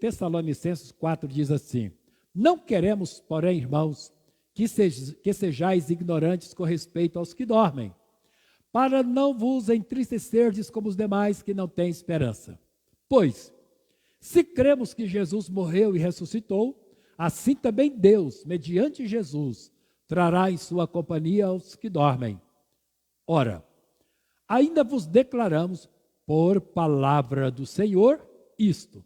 Tessalonicenses 4 diz assim: não queremos, porém, irmãos, que sejais ignorantes com respeito aos que dormem, para não vos entristecerdes como os demais que não têm esperança. Pois, se cremos que Jesus morreu e ressuscitou, assim também Deus, mediante Jesus, trará em sua companhia aos que dormem. Ora, ainda vos declaramos, por palavra do Senhor, isto: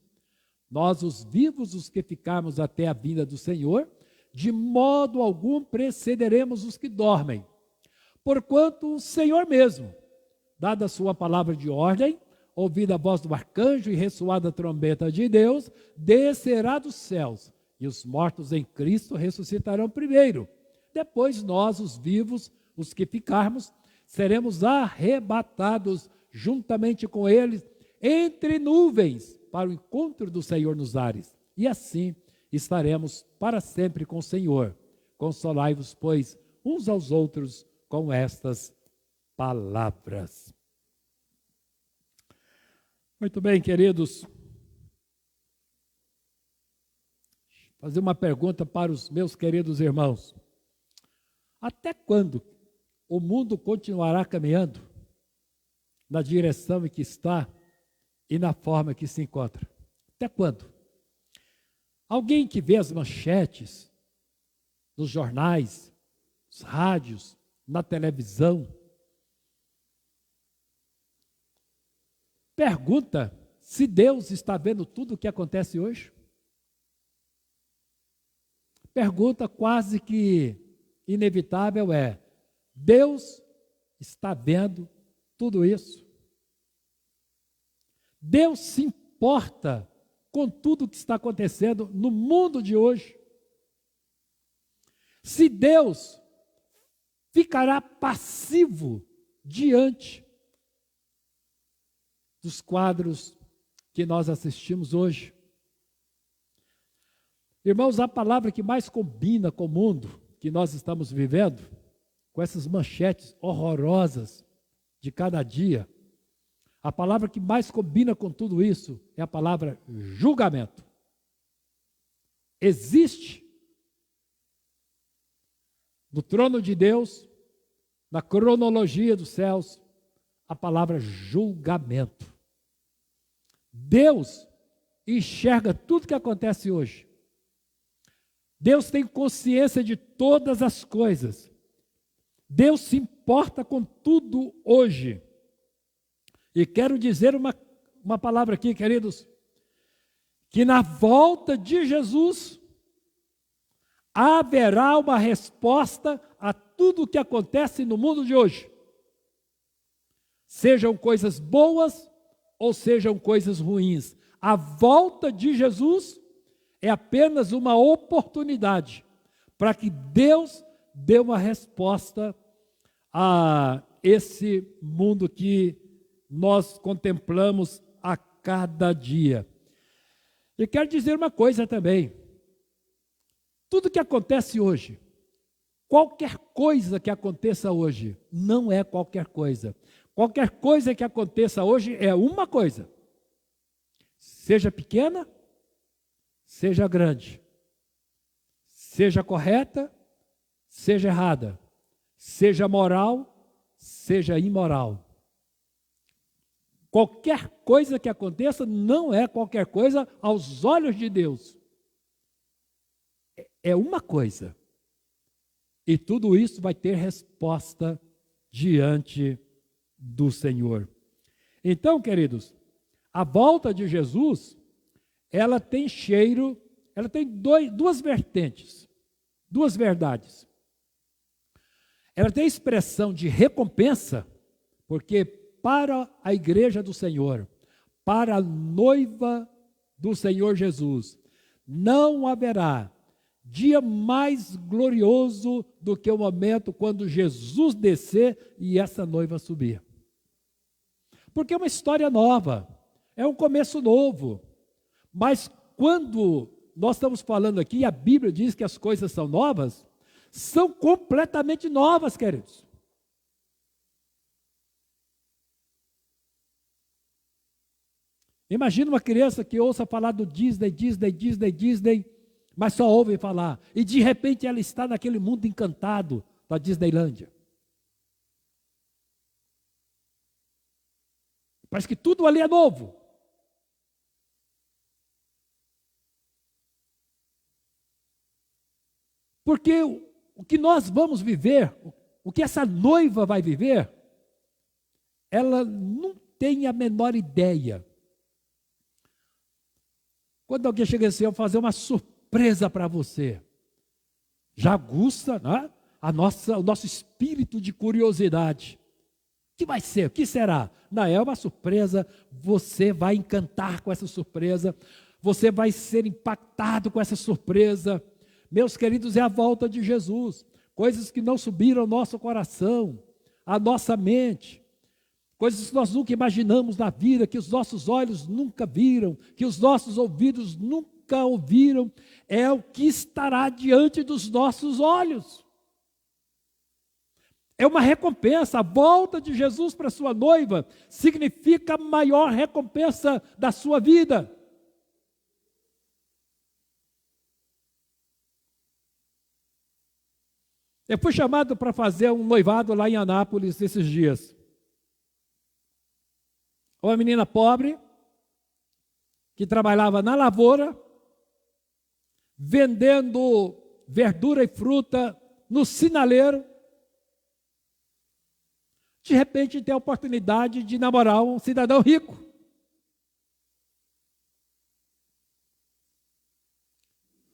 nós, os vivos, os que ficarmos até a vinda do Senhor, de modo algum precederemos os que dormem. Porquanto o Senhor mesmo, dada a sua palavra de ordem, ouvida a voz do arcanjo e ressoada a trombeta de Deus, descerá dos céus, e os mortos em Cristo ressuscitarão primeiro. Depois nós, os vivos, os que ficarmos, seremos arrebatados juntamente com eles entre nuvens para o encontro do Senhor nos ares. E assim estaremos para sempre com o Senhor. Consolai-vos, pois, uns aos outros com estas palavras. Muito bem, queridos. Vou fazer uma pergunta para os meus queridos irmãos. Até quando o mundo continuará caminhando na direção em que está e na forma que se encontra? Até quando? Alguém que vê as manchetes nos jornais, nos rádios, na televisão, pergunta se Deus está vendo tudo o que acontece hoje? Pergunta quase que inevitável é: Deus está vendo tudo isso? Deus se importa com tudo o que está acontecendo no mundo de hoje? Se Deus ficará passivo diante dos quadros que nós assistimos hoje? Irmãos, a palavra que mais combina com o mundo que nós estamos vivendo, com essas manchetes horrorosas de cada dia, a palavra que mais combina com tudo isso é a palavra julgamento. Existe no trono de Deus, na cronologia dos céus, a palavra julgamento. Deus enxerga tudo que acontece hoje. Deus tem consciência de todas as coisas. Deus se importa com tudo hoje. E quero dizer uma palavra aqui, queridos, que na volta de Jesus haverá uma resposta a tudo o que acontece no mundo de hoje. Sejam coisas boas ou sejam coisas ruins. A volta de Jesus é apenas uma oportunidade para que Deus dê uma resposta a esse mundo que nós contemplamos a cada dia. E quero dizer uma coisa também. Tudo que acontece hoje, qualquer coisa que aconteça hoje, não é qualquer coisa. Qualquer coisa que aconteça hoje é uma coisa. Seja pequena, seja grande. Seja correta, seja errada. Seja moral, seja imoral. Qualquer coisa que aconteça não é qualquer coisa aos olhos de Deus. É uma coisa. E tudo isso vai ter resposta diante do Senhor. Então, queridos, a volta de Jesus, ela tem cheiro, ela tem duas vertentes, duas verdades. Ela tem expressão de recompensa, porque para a igreja do Senhor, para a noiva do Senhor Jesus, não haverá dia mais glorioso do que o momento quando Jesus descer e essa noiva subir. Porque é uma história nova, é um começo novo. Mas quando nós estamos falando aqui, a Bíblia diz que as coisas são novas, são completamente novas, queridos. Imagina uma criança que ouça falar do Disney, mas só ouve falar. E de repente ela está naquele mundo encantado da Disneylândia. Parece que tudo ali é novo. Porque o que nós vamos viver, o que essa noiva vai viver, ela não tem a menor ideia. Quando alguém chega assim, eu vou fazer uma surpresa para você, já aguça, né, o nosso espírito de curiosidade. O que vai ser? O que será? Não, é uma surpresa, você vai encantar com essa surpresa, você vai ser impactado com essa surpresa. Meus queridos, é a volta de Jesus. Coisas que não subiram ao nosso coração, à nossa mente. Coisas que nós nunca imaginamos na vida, que os nossos olhos nunca viram, que os nossos ouvidos nunca ouviram. É o que estará diante dos nossos olhos. É uma recompensa. A volta de Jesus para sua noiva significa a maior recompensa da sua vida. Eu fui chamado para fazer um noivado lá em Anápolis esses dias. Uma menina pobre, que trabalhava na lavoura, vendendo verdura e fruta no sinaleiro. De repente tem a oportunidade de namorar um cidadão rico.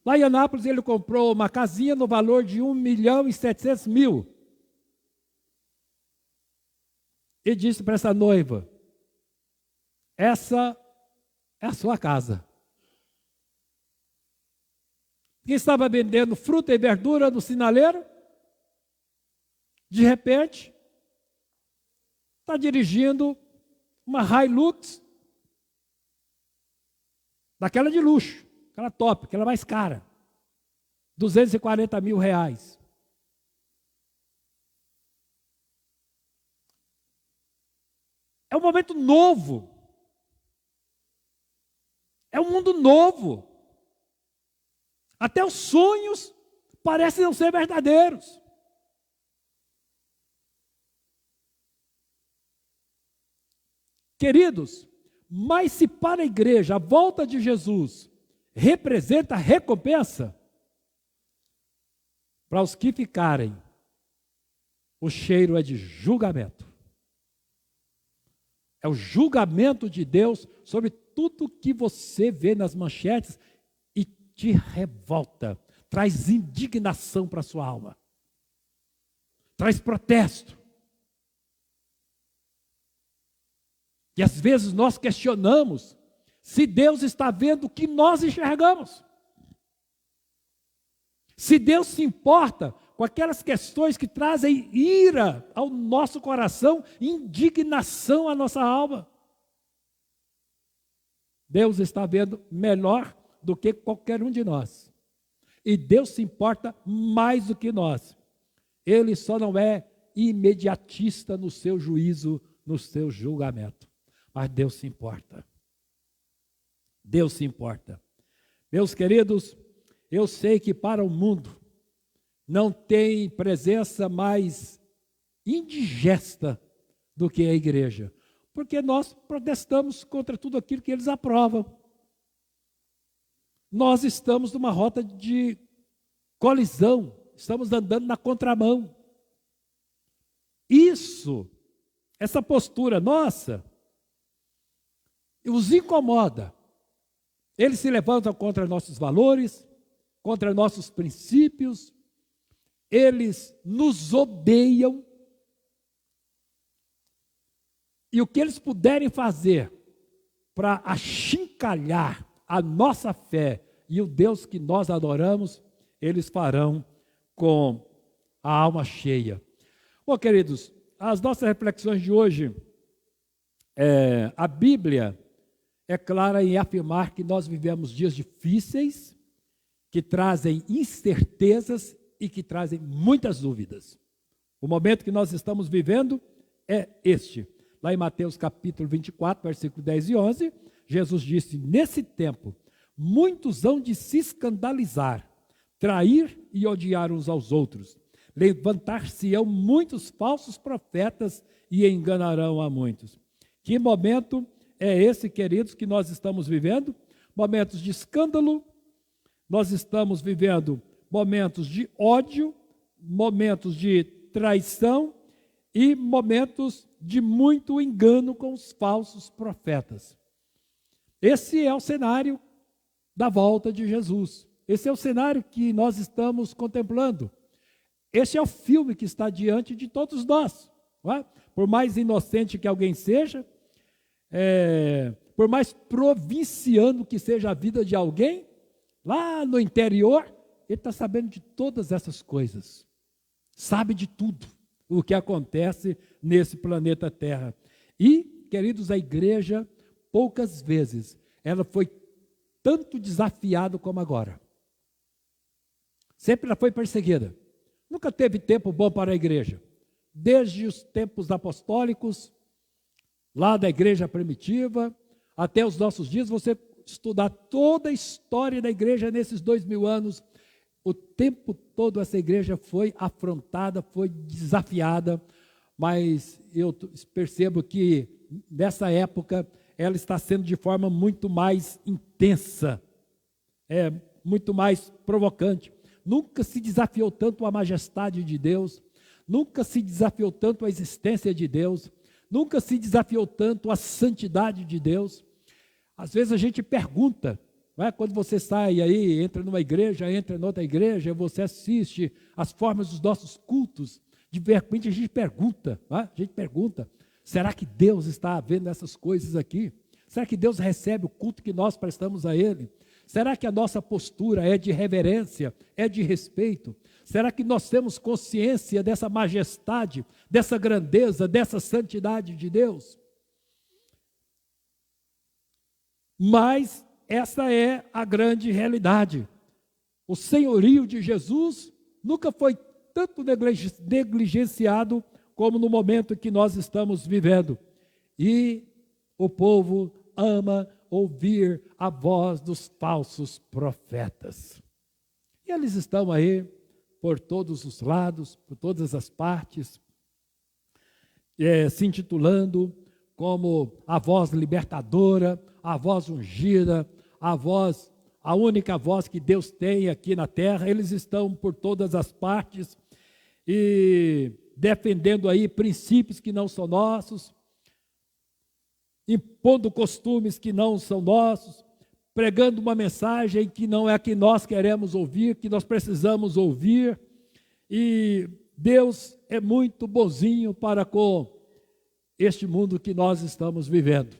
Lá em Anápolis ele comprou uma casinha no valor de 1.700.000. E disse para essa noiva: essa é a sua casa. Quem estava vendendo fruta e verdura no sinaleiro, de repente, está dirigindo uma Hilux, daquela de luxo, aquela top, aquela mais cara, R$240.000. É um momento novo. É um mundo novo. Até os sonhos parecem não ser verdadeiros. Queridos, mas se para a igreja a volta de Jesus representa recompensa, para os que ficarem, o cheiro é de julgamento. É o julgamento de Deus sobre tudo que você vê nas manchetes e te revolta, traz indignação para a sua alma, traz protesto. E às vezes nós questionamos se Deus está vendo o que nós enxergamos. Se Deus se importa com aquelas questões que trazem ira ao nosso coração, indignação à nossa alma. Deus está vendo melhor do que qualquer um de nós. E Deus se importa mais do que nós. Ele só não é imediatista no seu juízo, no seu julgamento. Mas Deus se importa. Deus se importa. Meus queridos, eu sei que para o mundo não tem presença mais indigesta do que a igreja, porque nós protestamos contra tudo aquilo que eles aprovam. Nós estamos numa rota de colisão, estamos andando na contramão. Essa postura nossa, os incomoda. Eles se levantam contra nossos valores, contra nossos princípios, eles nos odeiam, e o que eles puderem fazer para achincalhar a nossa fé e o Deus que nós adoramos, eles farão com a alma cheia. Bom, queridos, as nossas reflexões de hoje, a Bíblia é clara em afirmar que nós vivemos dias difíceis, que trazem incertezas e que trazem muitas dúvidas. O momento que nós estamos vivendo é este. Lá em Mateus capítulo 24, versículo 10 e 11, Jesus disse: nesse tempo, muitos hão de se escandalizar, trair e odiar uns aos outros. Levantar-se-ão muitos falsos profetas e enganarão a muitos. Que momento é esse, queridos, que nós estamos vivendo? Momentos de escândalo, nós estamos vivendo momentos de ódio, momentos de traição e momentos de muito engano com os falsos profetas. Esse é o cenário da volta de Jesus. Esse é o cenário que nós estamos contemplando. Esse é o filme que está diante de todos nós. Não é? Por mais inocente que alguém seja, por mais provinciano que seja a vida de alguém, lá no interior, ele está sabendo de todas essas coisas. Sabe de tudo o que acontece nesse planeta Terra. E, queridos, a igreja, poucas vezes, ela foi tanto desafiada como agora. Sempre ela foi perseguida. Nunca teve tempo bom para a igreja. Desde os tempos apostólicos, lá da igreja primitiva, até os nossos dias, você estudar toda a história da igreja nesses 2000 anos, o tempo todo essa igreja foi afrontada, foi desafiada, mas eu percebo que nessa época ela está sendo de forma muito mais intensa, muito mais provocante. Nunca se desafiou tanto a majestade de Deus, nunca se desafiou tanto a existência de Deus, nunca se desafiou tanto a santidade de Deus. Às vezes a gente pergunta, não é? Quando você sai aí, entra numa igreja, entra em outra igreja, você assiste as formas dos nossos cultos, de repente a gente pergunta, não é? A gente pergunta, será que Deus está vendo essas coisas aqui? Será que Deus recebe o culto que nós prestamos a Ele? Será que a nossa postura é de reverência, é de respeito? Será que nós temos consciência dessa majestade, dessa grandeza, dessa santidade de Deus? Mas essa é a grande realidade. O senhorio de Jesus nunca foi tanto negligenciado como no momento que nós estamos vivendo. E o povo ama ouvir a voz dos falsos profetas. E eles estão aí por todos os lados, por todas as partes, se intitulando como a voz libertadora, a voz ungida, a única voz que Deus tem aqui na terra. Eles estão por todas as partes e defendendo aí princípios que não são nossos, impondo costumes que não são nossos, pregando uma mensagem que não é a que nós queremos ouvir, que nós precisamos ouvir. E Deus é muito bonzinho para com este mundo que nós estamos vivendo.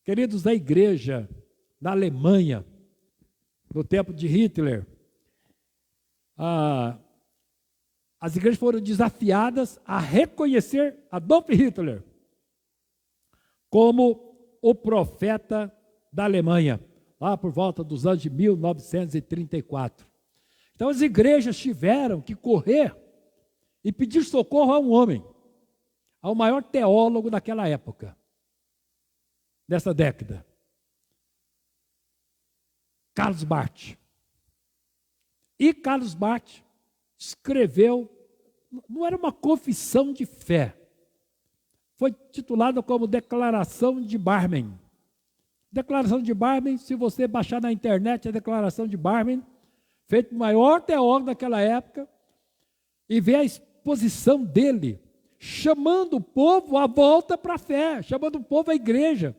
Queridos, a igreja na Alemanha, no tempo de Hitler, as igrejas foram desafiadas a reconhecer Adolf Hitler como o profeta da Alemanha, lá por volta dos anos de 1934. Então as igrejas tiveram que correr e pedir socorro a um homem, ao maior teólogo daquela época, dessa década, Carlos Barth. E Carlos Barth escreveu, não era uma confissão de fé, foi titulada como Declaração de Barmen. Declaração de Barmen, se você baixar na internet a Declaração de Barmen, feito o maior teólogo daquela época, e ver a exposição dele, chamando o povo à volta para a fé, chamando o povo à igreja.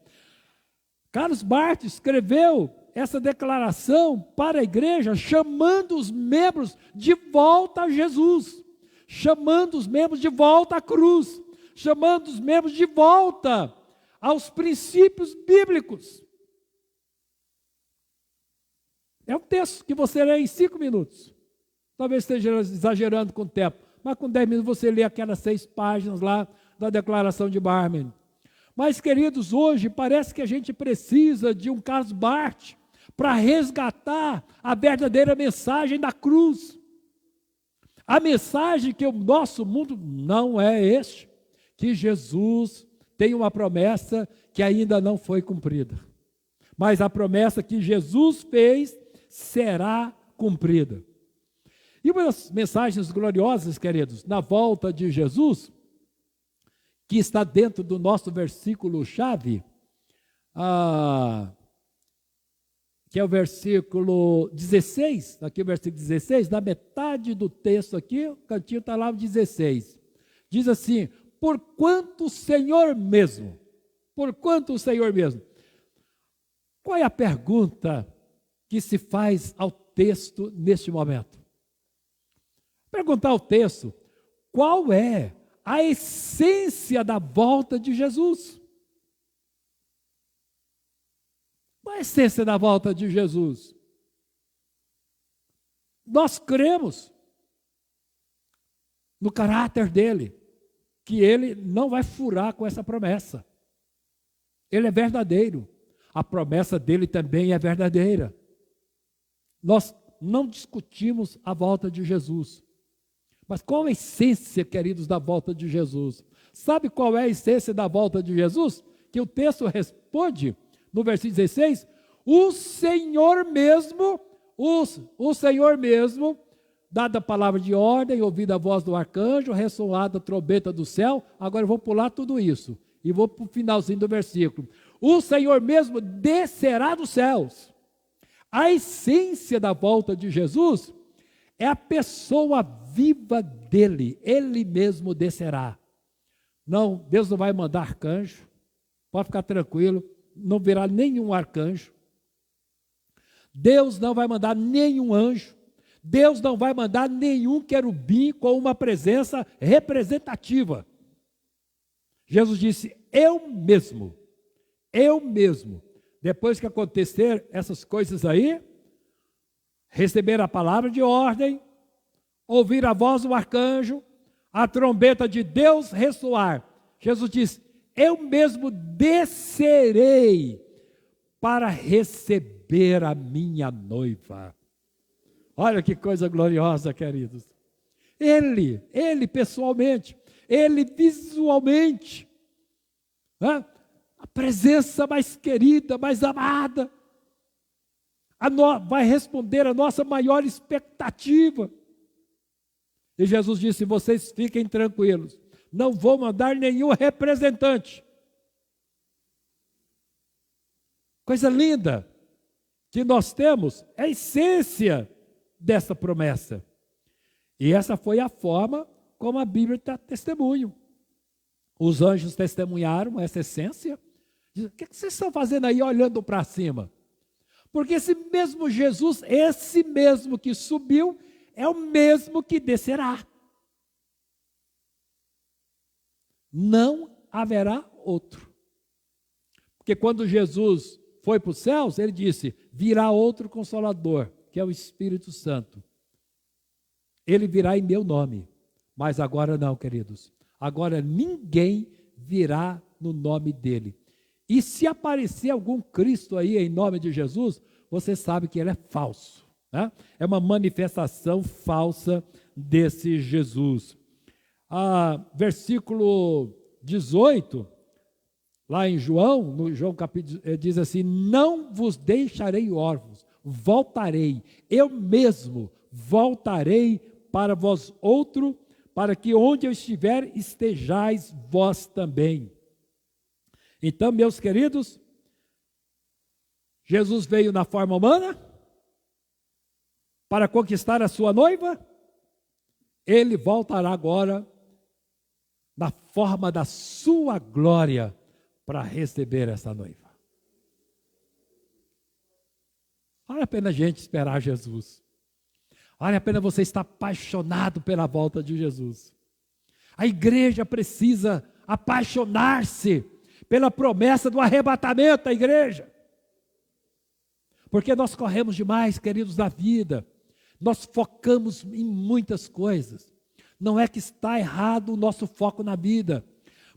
Carlos Barth escreveu essa declaração para a igreja, chamando os membros de volta a Jesus, chamando os membros de volta à cruz, chamando os membros de volta aos princípios bíblicos. É um texto que você lê em 5 minutos. Talvez esteja exagerando com o tempo, mas com 10 minutos você lê aquelas 6 páginas lá da Declaração de Barmen. Mas, queridos, hoje parece que a gente precisa de um Carlos Barth para resgatar a verdadeira mensagem da cruz. A mensagem que o nosso mundo não é este, que Jesus tem uma promessa que ainda não foi cumprida. mas a promessa que Jesus fez será cumprida. E uma das mensagens gloriosas, queridos, na volta de Jesus, que está dentro do nosso versículo-chave, que é o versículo 16, aqui o versículo 16, na metade do texto aqui, o cantinho está lá o 16. Diz assim, porquanto o Senhor mesmo. Qual é a pergunta que se faz ao texto neste momento? Perguntar ao texto, qual é a essência da volta de Jesus? Qual é a essência da volta de Jesus? Nós cremos no caráter dele, que ele não vai furar com essa promessa. Ele é verdadeiro. A promessa dele também é verdadeira. Nós não discutimos a volta de Jesus. Mas qual a essência, queridos, da volta de Jesus? Sabe qual é a essência da volta de Jesus? Que o texto responde no versículo 16, o Senhor mesmo, dada a palavra de ordem, ouvida a voz do arcanjo, ressoada a trombeta do céu. Agora eu vou pular tudo isso e vou para o finalzinho do versículo. O Senhor mesmo descerá dos céus. A essência da volta de Jesus é a pessoa viva dele, ele mesmo descerá. Não, Deus não vai mandar arcanjo, pode ficar tranquilo, não virá nenhum arcanjo. Deus não vai mandar nenhum anjo. Deus não vai mandar nenhum querubim com uma presença representativa. Jesus disse, eu mesmo, depois que acontecer essas coisas aí, receber a palavra de ordem, ouvir a voz do arcanjo, a trombeta de Deus ressoar. Jesus diz, eu mesmo descerei para receber a minha noiva. Olha que coisa gloriosa, queridos. Ele pessoalmente, ele visualmente, né? A presença mais querida, mais amada, vai responder a nossa maior expectativa. E Jesus disse, vocês fiquem tranquilos, não vou mandar nenhum representante. Coisa linda que nós temos, é a essência dessa promessa. E essa foi a forma como a Bíblia está testemunho. Os anjos testemunharam essa essência. Diz, o que vocês estão fazendo aí olhando para cima? Porque esse mesmo Jesus, esse mesmo que subiu, é o mesmo que descerá. Não haverá outro. Porque quando Jesus foi para os céus, ele disse, virá outro Consolador, que é o Espírito Santo. Ele virá em meu nome. Mas agora não, queridos. Agora ninguém virá no nome dele. E se aparecer algum Cristo aí em nome de Jesus, você sabe que ele é falso. Né? É uma manifestação falsa desse Jesus. Versículo 18, lá em João, no João capítulo, diz assim, não vos deixarei órfãos, voltarei, eu mesmo voltarei para vós outro, para que onde eu estiver, estejais vós também. Então, meus queridos, Jesus veio na forma humana, para conquistar a sua noiva, ele voltará agora na forma da sua glória para receber essa noiva. Vale a pena a gente esperar Jesus. Vale a pena você estar apaixonado pela volta de Jesus. A igreja precisa apaixonar-se pela promessa do arrebatamento da igreja. Porque nós corremos demais, queridos, da vida. Nós focamos em muitas coisas. Não é que está errado o nosso foco na vida,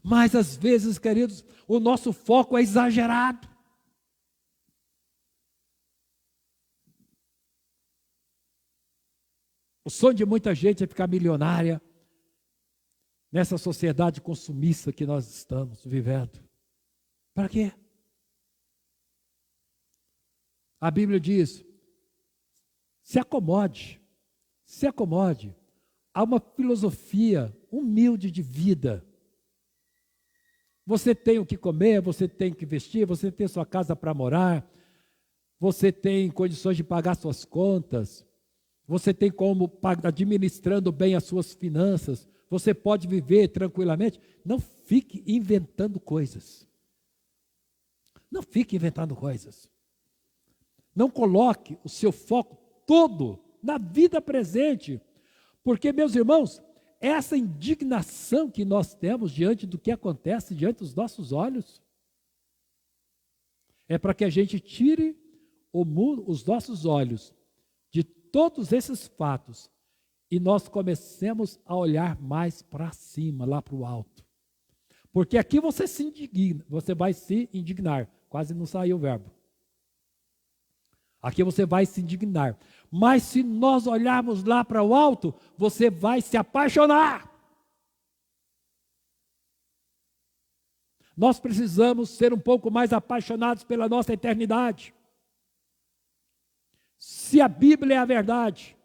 mas às vezes, queridos, o nosso foco é exagerado. O sonho de muita gente é ficar milionária nessa sociedade consumista que nós estamos vivendo. Para quê? A Bíblia diz: se acomode, se acomode a uma filosofia humilde de vida. Você tem o que comer, você tem o que vestir, você tem sua casa para morar, você tem condições de pagar suas contas, você tem como administrando bem as suas finanças, você pode viver tranquilamente. Não fique inventando coisas. Não fique inventando coisas. Não coloque o seu foco todo na vida presente, porque, meus irmãos, essa indignação que nós temos diante do que acontece diante dos nossos olhos é para que a gente tire os nossos olhos de todos esses fatos e nós comecemos a olhar mais para cima, lá para o alto. Porque aqui você se indigna, você vai se indignar. Quase não saiu o verbo. Aqui você vai se indignar. Mas se nós olharmos lá para o alto, você vai se apaixonar. Nós precisamos ser um pouco mais apaixonados pela nossa eternidade. Se a Bíblia é a verdade,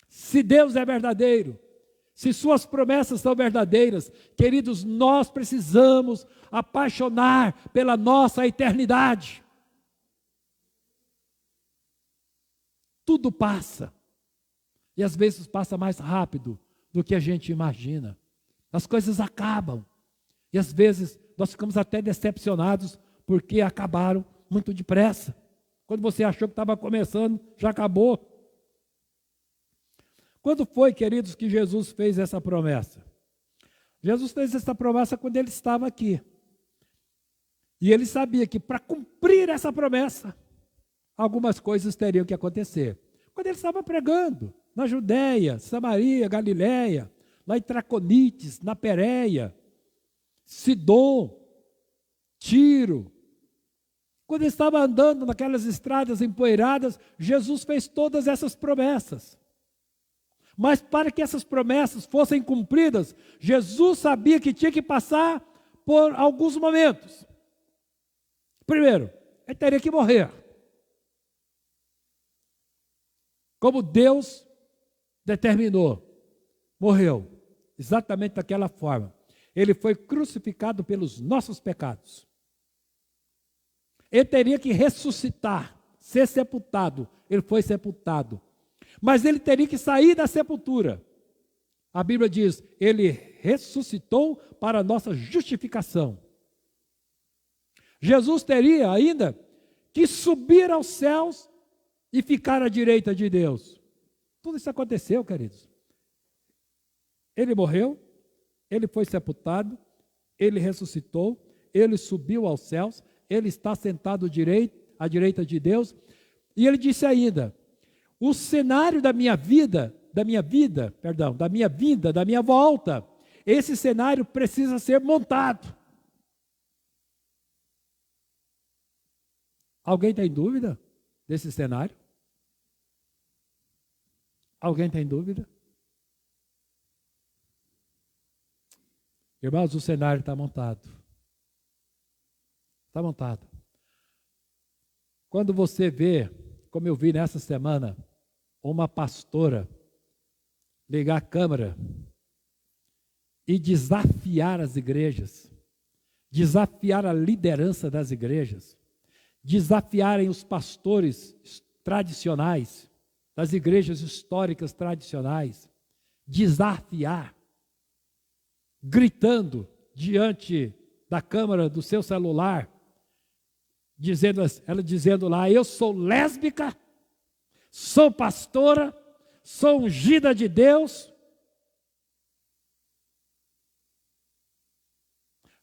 se Deus é verdadeiro, se suas promessas são verdadeiras, queridos, nós precisamos apaixonar pela nossa eternidade. Tudo passa, e às vezes passa mais rápido do que a gente imagina. As coisas acabam, e às vezes nós ficamos até decepcionados porque acabaram muito depressa. Quando você achou que estava começando, já acabou. Quando foi, queridos, que Jesus fez essa promessa? Jesus fez essa promessa quando ele estava aqui. E ele sabia que para cumprir essa promessa, algumas coisas teriam que acontecer. Quando ele estava pregando na Judéia, Samaria, Galiléia, lá em Traconites, na Pérea, Sidom, Tiro. Quando ele estava andando naquelas estradas empoeiradas, Jesus fez todas essas promessas. Mas para que essas promessas fossem cumpridas, Jesus sabia que tinha que passar por alguns momentos. Primeiro, ele teria que morrer. Como Deus determinou, morreu, exatamente daquela forma. Ele foi crucificado pelos nossos pecados. Ele teria que ressuscitar, ser sepultado. Ele foi sepultado. Mas ele teria que sair da sepultura. A Bíblia diz, ele ressuscitou para a nossa justificação. Jesus teria ainda que subir aos céus e ficar à direita de Deus. Tudo isso aconteceu, queridos. Ele morreu, ele foi sepultado, ele ressuscitou, ele subiu aos céus, ele está sentado à direita de Deus. E ele disse ainda, o cenário da minha vida, da minha volta, esse cenário precisa ser montado. Alguém tem dúvida desse cenário? Alguém tem dúvida? Irmãos, o cenário está montado. Está montado. Quando você vê, como eu vi nessa semana, uma pastora ligar a câmera e desafiar as igrejas, desafiar a liderança das igrejas, desafiarem os pastores tradicionais, das igrejas históricas tradicionais, desafiar, gritando diante da câmera do seu celular, ela dizendo lá, eu sou lésbica, sou pastora, sou ungida de Deus,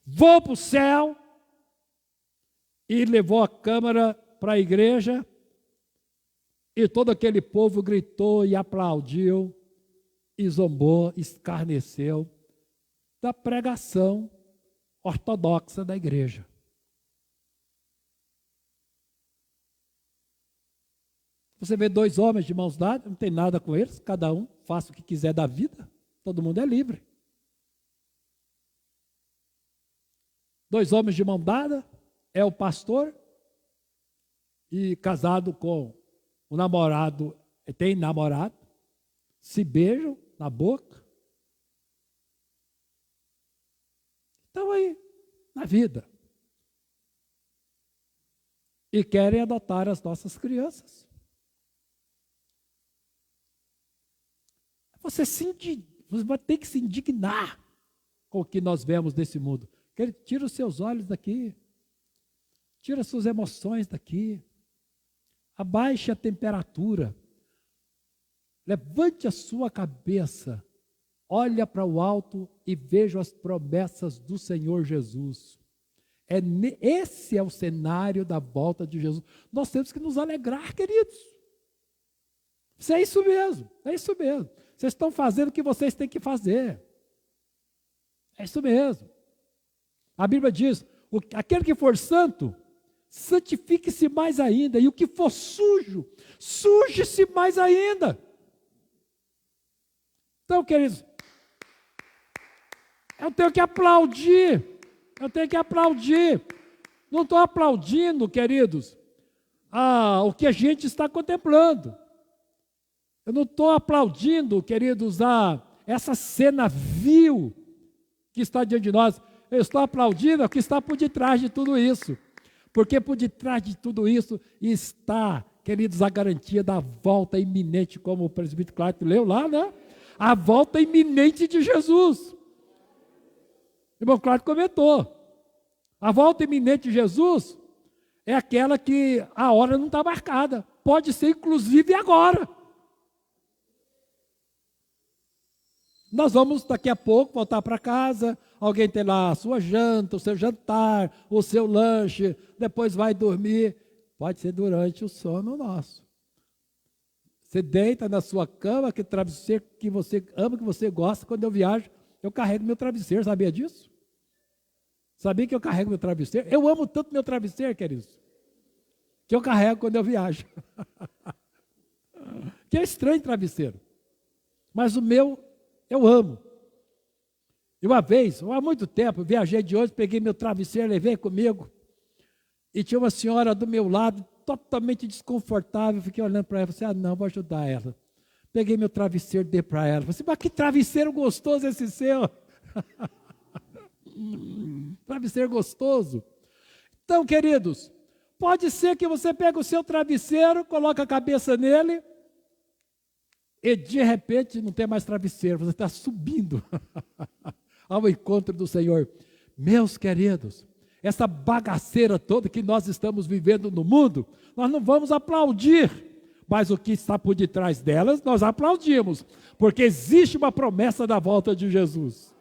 vou para o céu, e levou a câmera para a igreja, e todo aquele povo gritou e aplaudiu, e zombou, escarneceu da pregação ortodoxa da igreja. Você vê dois homens de mãos dadas, não tem nada com eles, cada um faça o que quiser da vida, todo mundo é livre. Dois homens de mão dada, é o pastor e casado com o namorado, tem namorado, se beijam na boca. Estão aí, na vida. E querem adotar as nossas crianças. Você vai ter que se indignar com o que nós vemos nesse mundo. Tira os seus olhos daqui. Tira as suas emoções daqui. Abaixe a temperatura. Levante a sua cabeça. Olha para o alto e veja as promessas do Senhor Jesus. Esse é o cenário da volta de Jesus. Nós temos que nos alegrar, queridos. Isso é isso mesmo, é isso mesmo. Vocês estão fazendo o que vocês têm que fazer. É isso mesmo. A Bíblia diz, aquele que for santo, santifique-se mais ainda. E o que for sujo, suje-se mais ainda. Então, queridos, eu tenho que aplaudir. Eu tenho que aplaudir. Não estou aplaudindo, queridos, o que a gente está contemplando. Eu não estou aplaudindo, queridos, essa cena vil que está diante de nós. Eu estou aplaudindo o que está por detrás de tudo isso. Porque por detrás de tudo isso está, queridos, a garantia da volta iminente, como o presbítero Cláudio leu lá, né? A volta iminente de Jesus. O irmão Cláudio comentou. A volta iminente de Jesus é aquela que a hora não está marcada. Pode ser, inclusive, agora. Nós vamos, daqui a pouco, voltar para casa, alguém tem lá a sua janta, o seu jantar, o seu lanche, depois vai dormir. Pode ser durante o sono nosso. Você deita na sua cama, que travesseiro que você ama, que você gosta. Quando eu viajo, eu carrego meu travesseiro, sabia disso? Sabia que eu carrego meu travesseiro? Eu amo tanto meu travesseiro, queridos, que eu carrego quando eu viajo. Que é estranho travesseiro. Mas o meu, eu amo. E uma vez, há muito tempo, eu viajei de ônibus, peguei meu travesseiro, levei comigo. E tinha uma senhora do meu lado, totalmente desconfortável. Fiquei olhando para ela e falei, não, vou ajudar ela. Peguei meu travesseiro, dei para ela. Falei, mas que travesseiro gostoso esse seu. Travesseiro gostoso. Então, queridos, pode ser que você pegue o seu travesseiro, coloque a cabeça nele, e de repente não tem mais travesseiro, você está subindo ao encontro do Senhor. Meus queridos, essa bagaceira toda que nós estamos vivendo no mundo, nós não vamos aplaudir, mas o que está por detrás delas, nós aplaudimos, porque existe uma promessa da volta de Jesus.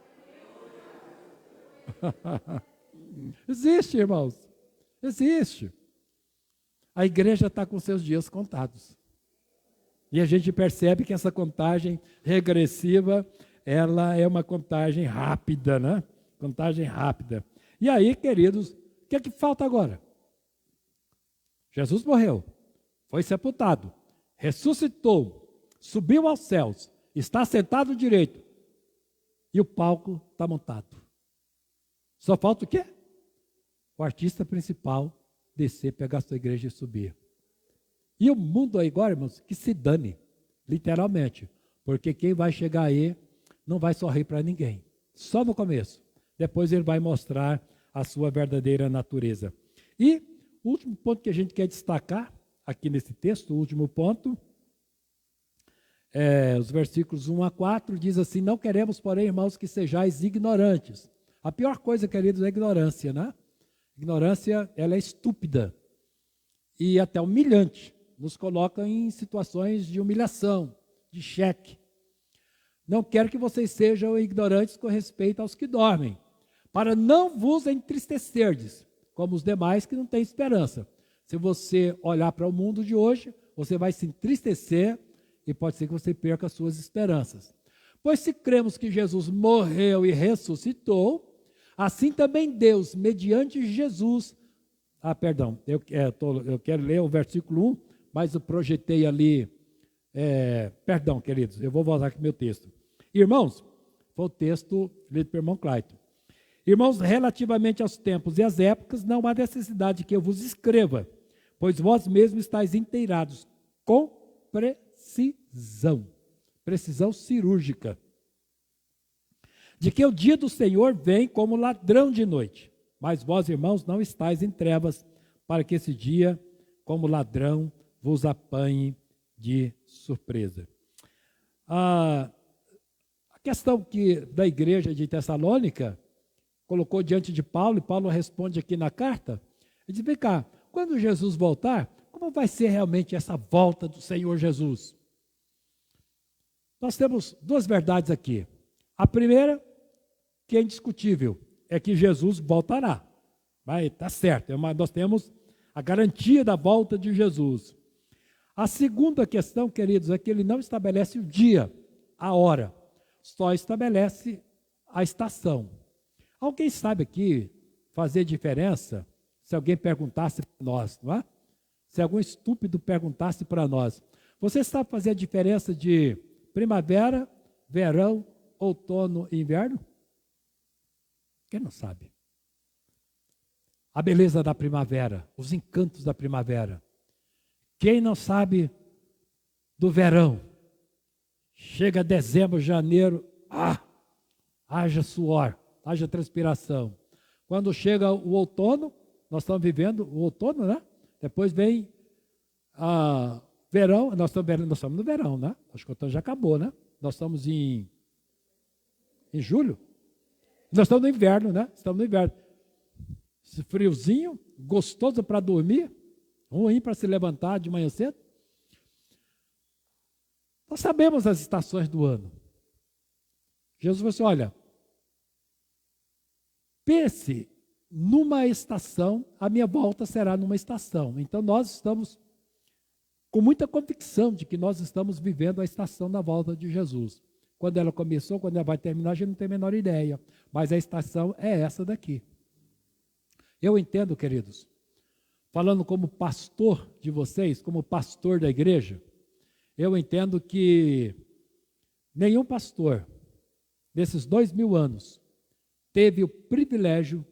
Existe, irmãos, existe. A igreja está com seus dias contados. E a gente percebe que essa contagem regressiva, ela é uma contagem rápida, né? Contagem rápida. E aí, queridos, o que é que falta agora? Jesus morreu, foi sepultado, ressuscitou, subiu aos céus, está sentado direito, e o palco está montado. Só falta o quê? O artista principal descer, pegar a sua igreja e subir. E o mundo aí agora, irmãos, que se dane, literalmente. Porque quem vai chegar aí não vai sorrir para ninguém. Só no começo. Depois ele vai mostrar a sua verdadeira natureza. E o último ponto que a gente quer destacar aqui nesse texto, o último ponto, os versículos 1 a 4, diz assim, não queremos, porém, irmãos, que sejais ignorantes. A pior coisa, queridos, é a ignorância, né? Ignorância, ela é estúpida e até humilhante. Nos coloca em situações de humilhação, de cheque. Não quero que vocês sejam ignorantes com respeito aos que dormem, para não vos entristecerdes, como os demais que não têm esperança. Se você olhar para o mundo de hoje, você vai se entristecer e pode ser que você perca as suas esperanças. Pois se cremos que Jesus morreu e ressuscitou, assim também Deus, mediante Jesus... eu quero ler o versículo 1, mas eu projetei ali... perdão, queridos, eu vou voltar aqui meu texto. Irmãos, foi o texto lido pelo irmão Clayton. Irmãos, relativamente aos tempos e às épocas, não há necessidade que eu vos escreva, pois vós mesmos estáis inteirados com precisão cirúrgica, de que o dia do Senhor vem como ladrão de noite. Mas vós, irmãos, não estáis em trevas, para que esse dia, como ladrão, vos apanhe de surpresa. A questão da igreja de Tessalônica colocou diante de Paulo, e Paulo responde aqui na carta, ele diz, vem cá, quando Jesus voltar, como vai ser realmente essa volta do Senhor Jesus? Nós temos duas verdades aqui. A primeira, que é indiscutível, é que Jesus voltará. Vai, está certo, nós temos a garantia da volta de Jesus. A segunda questão, queridos, é que ele não estabelece o dia, a hora, só estabelece a estação. Alguém sabe aqui fazer diferença se alguém perguntasse para nós, não é? Se algum estúpido perguntasse para nós, você sabe fazer a diferença de primavera, verão, outono e inverno? Quem não sabe? A beleza da primavera, os encantos da primavera. Quem não sabe do verão? Chega dezembro, janeiro, haja suor, haja transpiração. Quando chega o outono, nós estamos vivendo o outono, né? Depois vem verão, nós estamos no verão, né? Acho que o outono já acabou, né? Nós estamos em julho. Nós estamos no inverno, né? Estamos no inverno. Esse friozinho, gostoso para dormir, ruim para se levantar de manhã cedo. Nós sabemos as estações do ano. Jesus falou assim, olha, pense numa estação, a minha volta será numa estação. Então nós estamos com muita convicção de que nós estamos vivendo a estação da volta de Jesus. Quando ela começou, quando ela vai terminar, a gente não tem a menor ideia. Mas a estação é essa daqui. Eu entendo, queridos, falando como pastor de vocês, como pastor da igreja, eu entendo que nenhum pastor, nesses 2000 anos, teve o privilégio,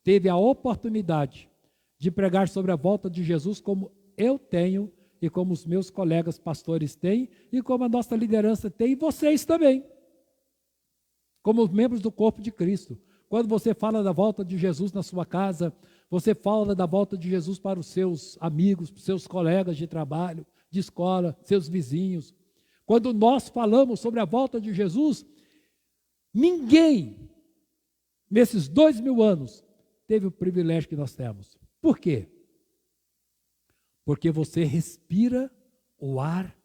teve a oportunidade de pregar sobre a volta de Jesus como eu tenho e como os meus colegas pastores têm e como a nossa liderança tem e vocês também, como membros do corpo de Cristo. Quando você fala da volta de Jesus na sua casa, você fala da volta de Jesus para os seus amigos, para os seus colegas de trabalho, de escola, seus vizinhos. Quando nós falamos sobre a volta de Jesus, ninguém, nesses 2000 anos, teve o privilégio que nós temos. Por quê? Porque você respira o ar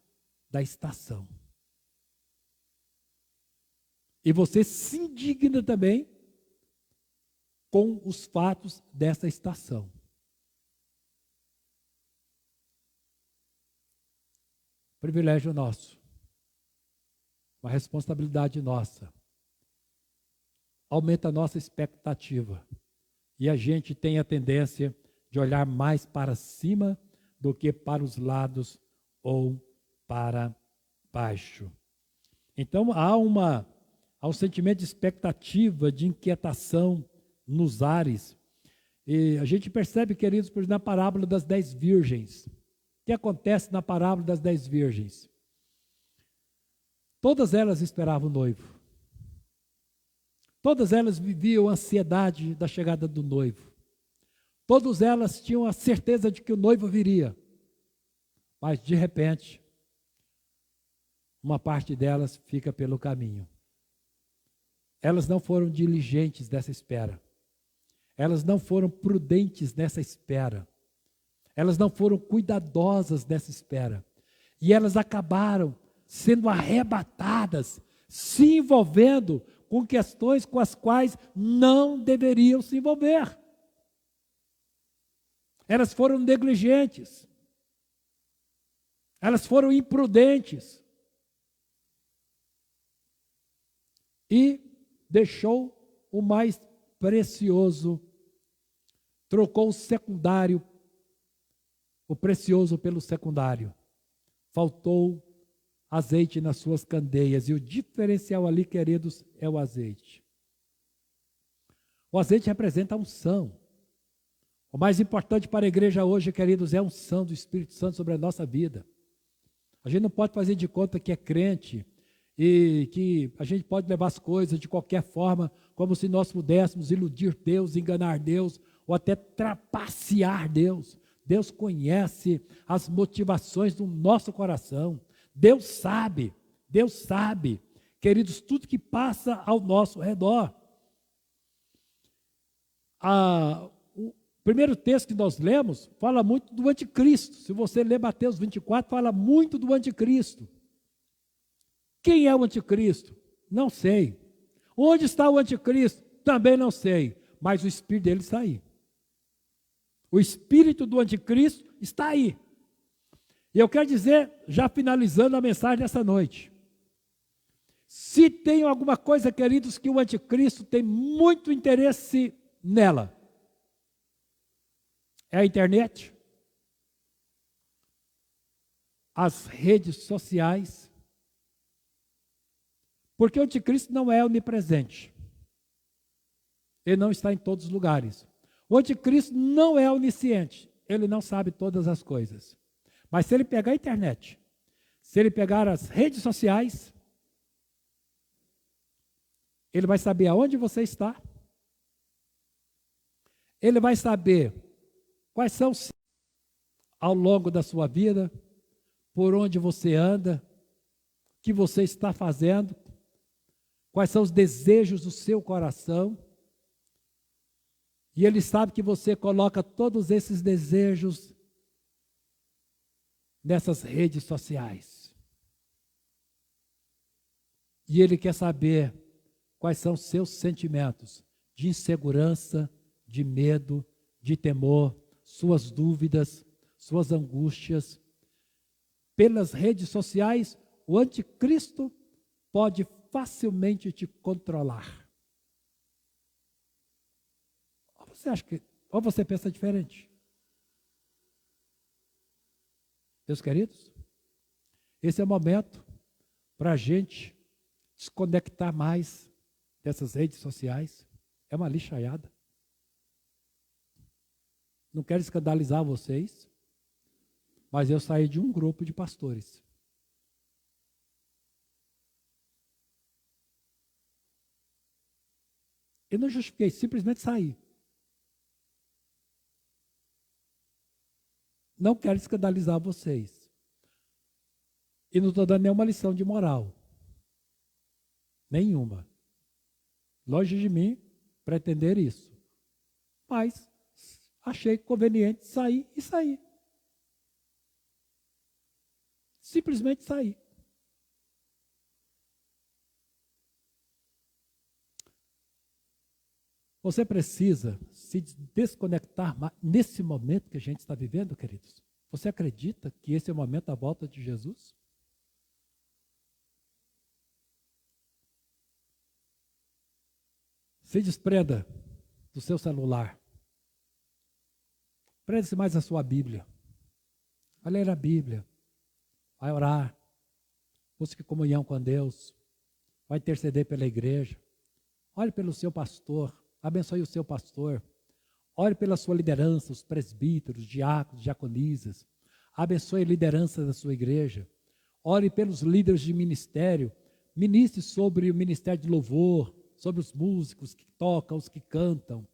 da estação. E você se indigna também com os fatos dessa estação. Privilégio nosso. Uma responsabilidade nossa. Aumenta a nossa expectativa. E a gente tem a tendência de olhar mais para cima do que para os lados ou para baixo. Então há um sentimento de expectativa, de inquietação nos ares. E a gente percebe, queridos, por exemplo, na parábola das 10 virgens. O que acontece na parábola das 10 virgens? Todas elas esperavam o noivo. Todas elas viviam a ansiedade da chegada do noivo. Todas elas tinham a certeza de que o noivo viria. Mas, de repente, uma parte delas fica pelo caminho. Elas não foram diligentes nessa espera. Elas não foram prudentes nessa espera. Elas não foram cuidadosas nessa espera. E elas acabaram sendo arrebatadas, se envolvendo com questões com as quais não deveriam se envolver. Elas foram negligentes. Elas foram imprudentes. E deixou o mais precioso, trocou o secundário, o precioso pelo secundário. Faltou azeite nas suas candeias, e o diferencial ali, queridos, é o azeite. O azeite representa a unção. O mais importante para a igreja hoje, queridos, é a unção do Espírito Santo sobre a nossa vida. A gente não pode fazer de conta que é crente e que a gente pode levar as coisas de qualquer forma, como se nós pudéssemos iludir Deus, enganar Deus, ou até trapacear Deus. Deus conhece as motivações do nosso coração. Deus sabe. Queridos, tudo que passa ao nosso redor. O primeiro texto que nós lemos fala muito do anticristo. Se você ler Mateus 24, fala muito do anticristo. Quem é o anticristo? Não sei. Onde está o anticristo? Também não sei. Mas o espírito dele está aí. O espírito do anticristo está aí. E eu quero dizer, já finalizando a mensagem dessa noite, se tem alguma coisa, queridos, que o anticristo tem muito interesse nela, é a internet, as redes sociais, porque o anticristo não é onipresente. Ele não está em todos os lugares. O anticristo não é onisciente. Ele não sabe todas as coisas. Mas se ele pegar a internet, se ele pegar as redes sociais, ele vai saber aonde você está. Ele vai saber quais são ao longo da sua vida, por onde você anda, o que você está fazendo, quais são os desejos do seu coração. E ele sabe que você coloca todos esses desejos nessas redes sociais. E ele quer saber quais são os seus sentimentos de insegurança, de medo, de temor, suas dúvidas, suas angústias. Pelas redes sociais, o anticristo pode facilmente te controlar. Ou você pensa diferente? Meus queridos, esse é o momento para a gente desconectar mais dessas redes sociais. É uma lixaiada. Não quero escandalizar vocês, mas eu saí de um grupo de pastores. Eu não justifiquei, simplesmente saí. Não quero escandalizar vocês. E não estou dando nenhuma lição de moral. Nenhuma. Longe de mim pretender isso. Mas achei conveniente sair e sair. Simplesmente sair. Você precisa se desconectar nesse momento que a gente está vivendo, queridos. Você acredita que esse é o momento da volta de Jesus? Se desprenda do seu celular. Prenda-se mais a sua Bíblia. Vai ler a Bíblia. Vai orar. Busque comunhão com Deus. Vai interceder pela igreja. Ore pelo seu pastor. Abençoe o seu pastor. Ore pela sua liderança, os presbíteros, diáconos, diaconisas. Abençoe a liderança da sua igreja. Ore pelos líderes de ministério. Ministre sobre o ministério de louvor, sobre os músicos que tocam, os que cantam.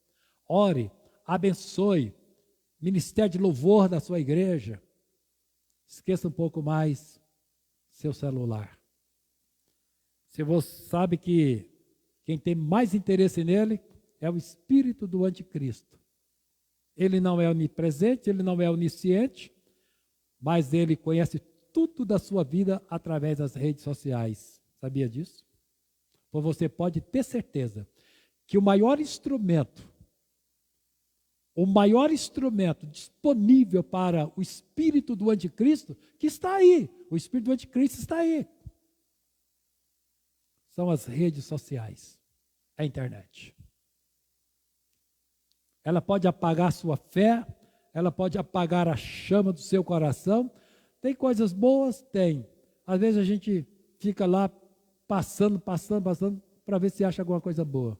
Ore, abençoe o ministério de louvor da sua igreja. Esqueça um pouco mais seu celular. Se você sabe que quem tem mais interesse nele é o espírito do anticristo. Ele não é onipresente, ele não é onisciente, mas ele conhece tudo da sua vida através das redes sociais. Sabia disso? Então você pode ter certeza que o maior instrumento disponível para o espírito do anticristo, que está aí, o espírito do anticristo está aí, são as redes sociais, a internet. Ela pode apagar a sua fé, ela pode apagar a chama do seu coração. Tem coisas boas? Tem. Às vezes a gente fica lá passando, para ver se acha alguma coisa boa.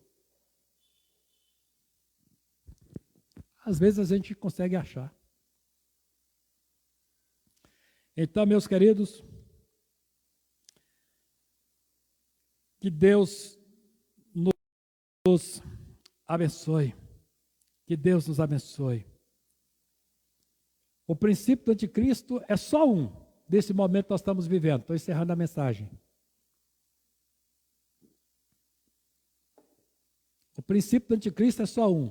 Às vezes a gente consegue achar. Então, meus queridos, que Deus nos abençoe. Que Deus nos abençoe. O princípio do anticristo é só um, desse momento que nós estamos vivendo. Estou encerrando a mensagem. O princípio do anticristo é só um.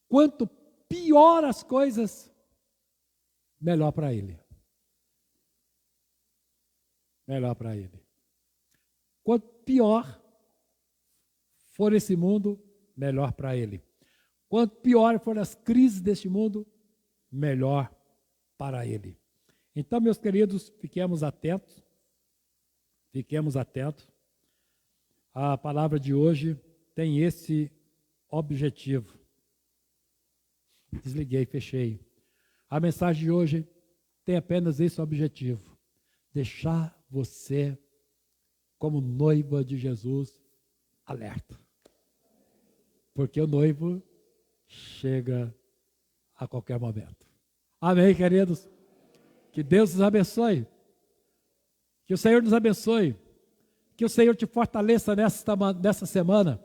Quanto pior as coisas, melhor para ele. Melhor para ele. Quanto pior for esse mundo, melhor para ele. Quanto pior forem as crises deste mundo, melhor para ele. Então, meus queridos, fiquemos atentos. Fiquemos atentos. A palavra de hoje tem esse objetivo. Desliguei, fechei. A mensagem de hoje tem apenas esse objetivo. Deixar você, como noiva de Jesus, alerta. Porque o noivo chega a qualquer momento. Amém, queridos? Que Deus nos abençoe. Que o Senhor nos abençoe. Que o Senhor te fortaleça nessa semana.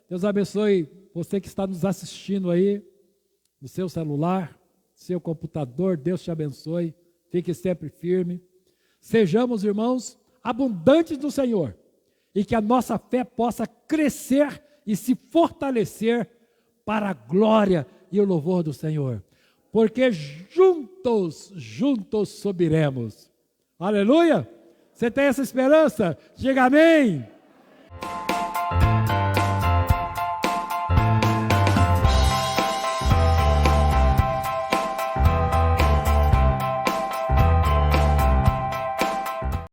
Deus abençoe você que está nos assistindo aí, no seu celular, seu computador. Deus te abençoe. Fique sempre firme. Sejamos, irmãos, abundantes do Senhor. E que a nossa fé possa crescer e se fortalecer para a glória e o louvor do Senhor. Porque juntos subiremos. Aleluia! Você tem essa esperança? Diga amém!